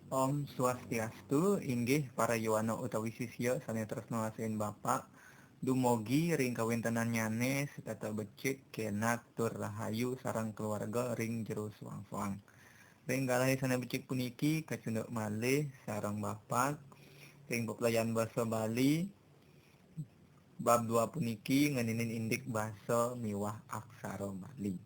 Om Swastiastu, inggih para Yowana utawi sisya sanes tresna asin Bapak. Dumugi ring kawintenan nyane setata becik kenak tur rahayu sareng keluarga ring jero suang-suang. Ring galahe sana becik puniki kacunduk malih sareng Bapak ring pepelajaran basa Bali bab 2 puniki ngeninin indik basa miwah aksara Bali.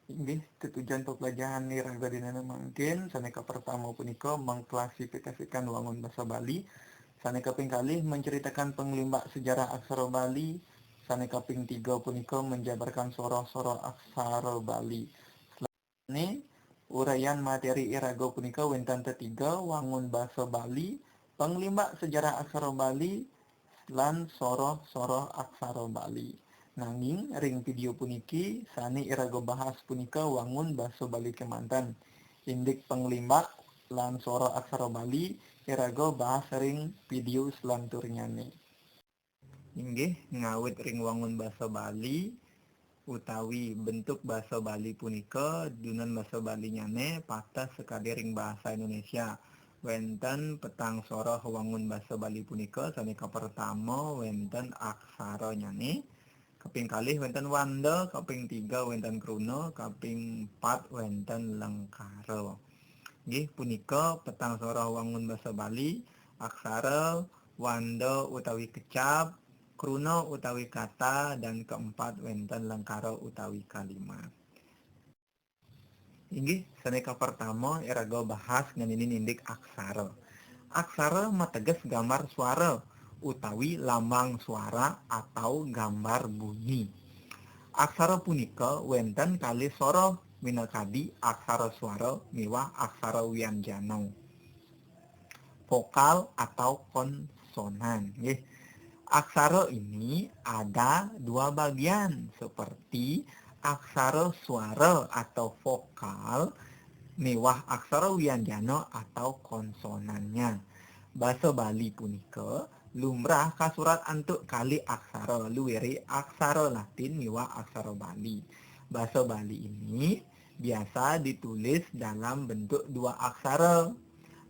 Inggih tujuan pembelajaran niraga dinana mangkin saneka pertama punika mengklasifikasikan wangun basa Bali, saneka ping kalih menceritakan penglimbak sejarah aksara Bali, saneka ping 3 punika menjabarkan soro-soro aksara Bali. Selanjutnya uraian materi iraga punika wenten ketiga wangun basa Bali, penglimbak sejarah aksara Bali lan soro-soro aksara Bali. Nanging ring video puniki sani iraga bahas punika wangun basa Bali kemanten. Indik penglimbak lan soro aksara Bali iraga bahas ring video selanturnyane. Inggih ngawit ring wangun basa Bali utawi bentuk basa Bali punika dunan basa Bali nyane patah sekali ring bahasa Indonesia. Wenten petang soro wangun basa Bali punika saneka pertama wenten aksara nyane, kaping kalih wenten wanda, kaping 3 wenten kruna, kaping 4 wenten lengkara. Nggih punika petang soro wangun basa Bali, aksara, wanda utawi kecap, kruna utawi kata, dan keempat wenten lengkara utawi kalimat. Inggih saneka pertama iraga bahas ngeninin indik aksara. Aksara mateges gambar suara utawi lambang suara atau gambar bunyi. Aksara punika wenten kalih soro minangkadi aksara suara miwah aksara wianjana, vokal atau konsonan. Aksara ini ada dua bagian seperti aksara suara atau vokal miwah aksara wianjana atau konsonannya. Basa Bali punika lumrah kasurat antuk kali aksara luwiri aksara Latin miwah aksara Bali. Basa Bali ini biasa ditulis dalam bentuk dua aksara,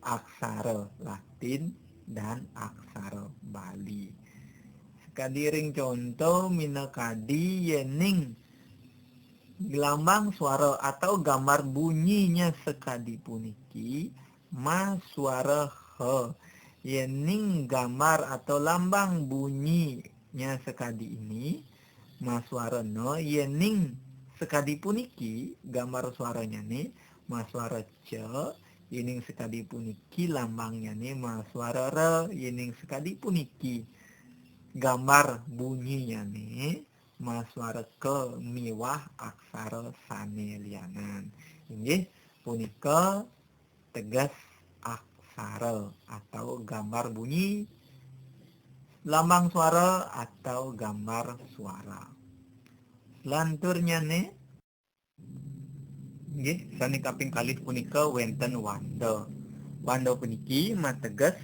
aksara Latin dan aksara Bali. Sekadiring contoh minangkadi yening lambang suara atau gambar bunyinya sekadi puniki ma suara he. Yening gambar atau lambang bunyinya sekadi ini ma suara no, yening sekadi puniki gambar suaranya nih ma suara ce, yening sekadi puniki lambangnya nih ma suara re, yening sekadi puniki gambar bunyinya nih ma suara ke miwah aksara sanelianan. Inggih punika tegas aksara atau gambar bunyi, lambang suara atau gambar suara. Lanturnya nih nggih sani kaping kalih punika wenten wanda. Wanda puniki mateges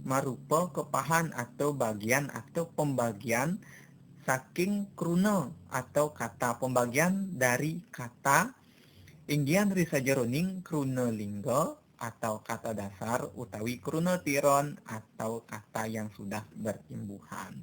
marupa kepahan atau bagian atau pembagian saking kruna atau kata, pembagian dari kata inggian risajeroning kruna lingga atau kata dasar utawi kruna tiron atau kata yang sudah berimbuhan.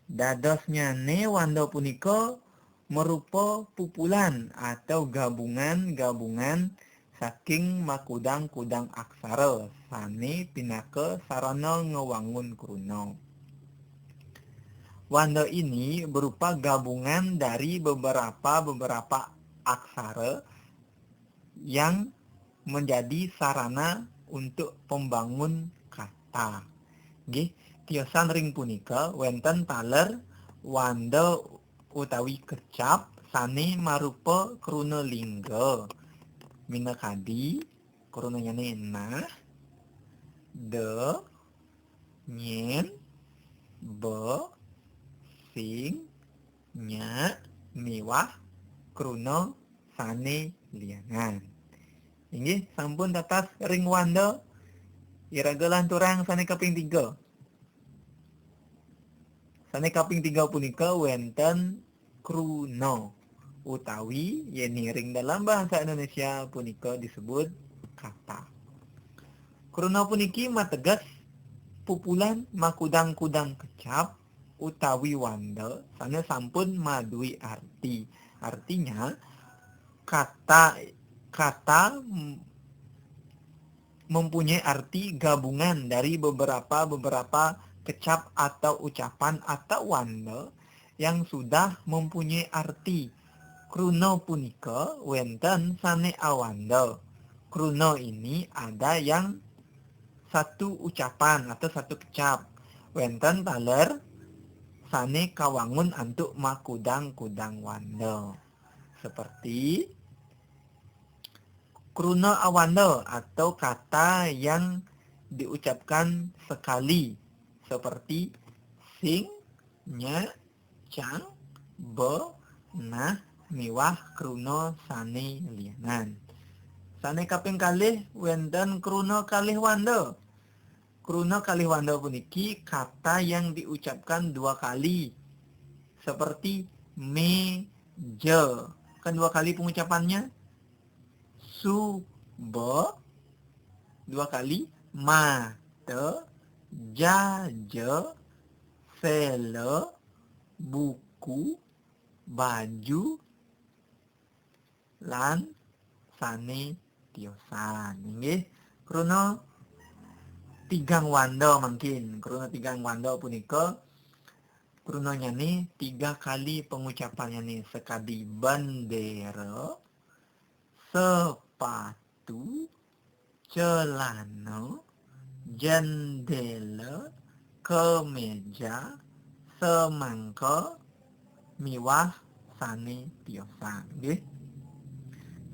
Dadosnya ne wanda punika merupa pupulan atau gabungan-gabungan saking makudang-kudang aksara sane pinaka sarana ngewangun kruna. Wanda ini berupa gabungan dari beberapa aksara yang menjadi sarana untuk pembangun kata. Nggih, tiosan ring punika wenten taler wanda utawi kecap sane marupa kruna lingga. Minangkadi krunanya na, de, nyen, be, sing, nya, miwah kruna sane lianan. Inggih sampun tatas ring wanda iraga lanturang sane kaping 3. Sane kaping 3 punika wenten kruna. utawi yen ring dalam bahasa Indonesia punika disebut kata. Kruna puniki mateges pupulan makudang-kudang kecap utawi wanda sana sampun madui arti. Artinya kata mempunyai arti gabungan dari beberapa kecap atau ucapan atau wanda yang sudah mempunyai arti. Kruna punika wenten sane awanda. Kruna ini ada yang satu ucapan atau satu kecap. Wenten taler sane kawangun antuk makudang-kudang wanda. Seperti kruna awanda atau kata yang diucapkan sekali seperti sing, nya, cang, be, nah, miwah kruna sane lianan. Sane kaping kalih wenten kruna kalih wanda. Kruna kalih wanda puniki kata yang diucapkan dua kali seperti meja. Kan dua kali pengucapannya. Suba dua kali, mata, jaja, sele, buku, baju, lan sane tiosan. Nggih, kruna tigang wanda mungkin. Kruna tigang wanda punika krunanya nih 3 kali pengucapannya nih sekali bendera, sepatu, celana, jendela, kemeja, semangka, miwah sane tiosan. Nggih.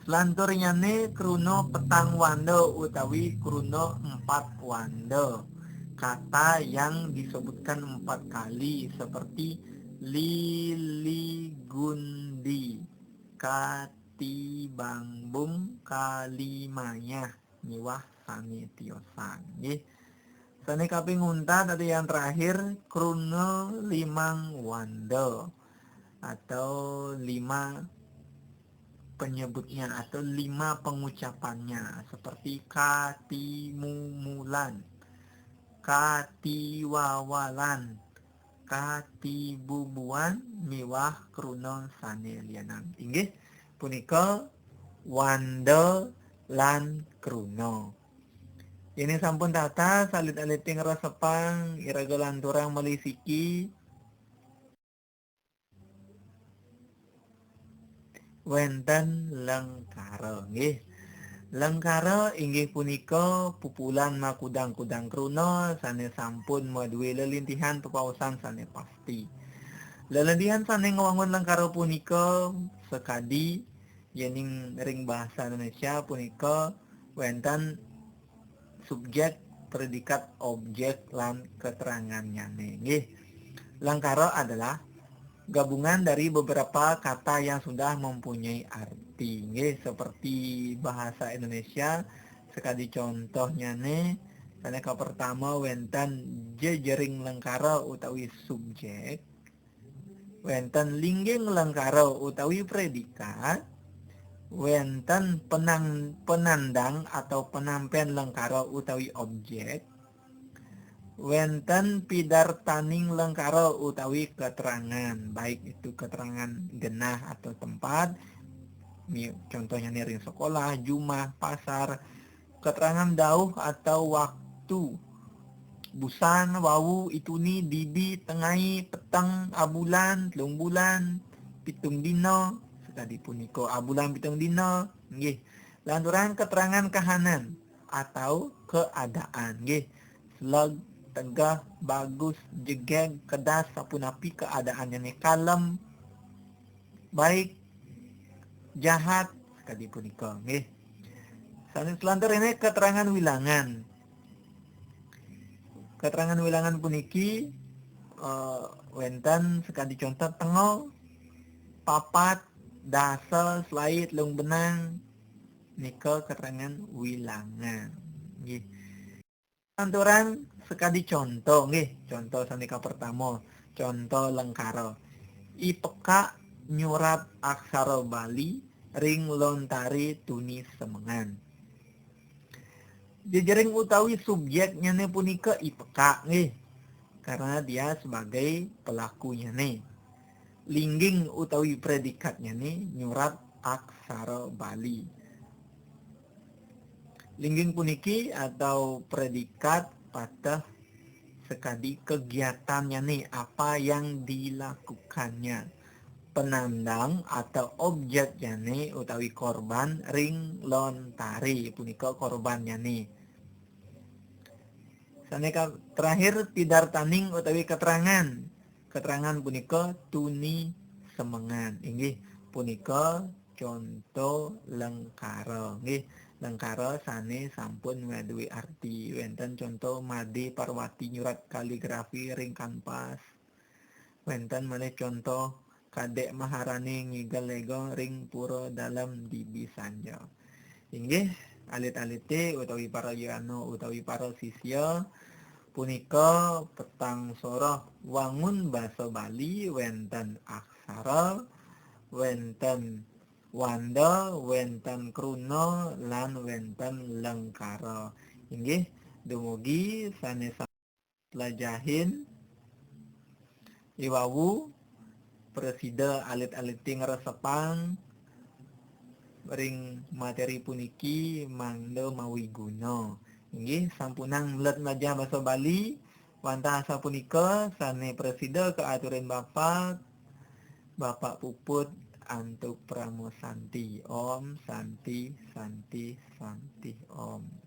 Selanturnya nih kruna petang wanda utawi kruna 4 wanda. Kata yang disebutkan 4 kali seperti lili gundi, kati bangbung, kalimanya, miwah sane tiosan. Nggih. Sane kaping untat atau yang terakhir kruna 5 wanda atau 5 penyebutnya atau 5 pengucapannya seperti katimumulan, katiwawalan, katibubuan, miwah kruna sane lianan. Inggih punika wanda lan kruna. Ini sampun tata salit-aliting resepang iraga lanturang melisiki wenten lengkara. Nggih. Lengkara inggih punika pupulan makudang-kudang kruna sane sampun maduwe lelintihan pepaosan sane pasti. Lelintihan sane ngwangun lengkara punika sekadi yening ring bahasa Indonesia punika wenten subjek, predikat, objek lan keterangannya. Nggih. Lengkara adalah gabungan dari beberapa kata yang sudah mempunyai arti. Nggih, seperti bahasa Indonesia sekali contohnya nih saneka pertama wenten jejering lengkara utawi subjek, wenten lingging lengkara utawi predikat, wenten penandang atau penampian lengkara utawi objek, wenten pidartaning lengkara utawi keterangan, baik itu keterangan genah atau tempat, contohnya ring sekolah, jumah, pasar, keterangan dauh atau waktu, busan, wawu, ituni, didi, tengai, peteng, abulan, telung bulan, pitung dino, sekali puniko abulan pitung dino, nggih. Lanturan keterangan kahanan atau keadaan, nggih. Slag, tegah, bagus, jegeg, kedas, sapunapi keadaannya nih kalem, baik, jahat, sekali puniko, nggih. Selantur ini keterangan wilangan. Keterangan wilangan puniki wenten sekali contoh tengo, papat, dasa, slide, lung benang, nika keterangan wilangan. Nggih. Lanturan sekali contoh, nggih. Contoh sanika pertama, contoh lengkara. IPK nyurat aksara Bali ring lontari tuni semengan. Jejering utawi subjeknya nih punika IPK nih, karena dia sebagai pelakunya nih. Lingging utawi predikatnya nih nyurat aksara Bali. Lingging puniki atau predikat pada sekali kegiatannya nih, apa yang dilakukannya. Penandang atau objeknya nih utawi korban ring lontari punika korbannya nih. Saneka terakhir pidartaning utawi keterangan punika tuni semengan. Inggih punika contoh lengkara. Nggih, lengkara sane sampun maduwi arti. Wenten contoh Made Parwati nyurat kaligrafi ring kanvas. Wenten malih contoh Kadek Maharani ngigel lego ring pura dalam Dibisanja. Inggih alit-alite utawi para yano utawi para sisya punika petang soroh wangun basa Bali wenten aksara, wenten wanda, wenten kruna lan wenten lengkara. Inggih dumugi sanes pelajahin iwawu presida alit-aliti ngresepang ring materi puniki mangda mawi guna. Inggih sampunang mlet belajar basa Bali wantah sapunika sane presida keaturin Bapak Puput Antuk Pramosanti. Om Santi Santi Santi Om.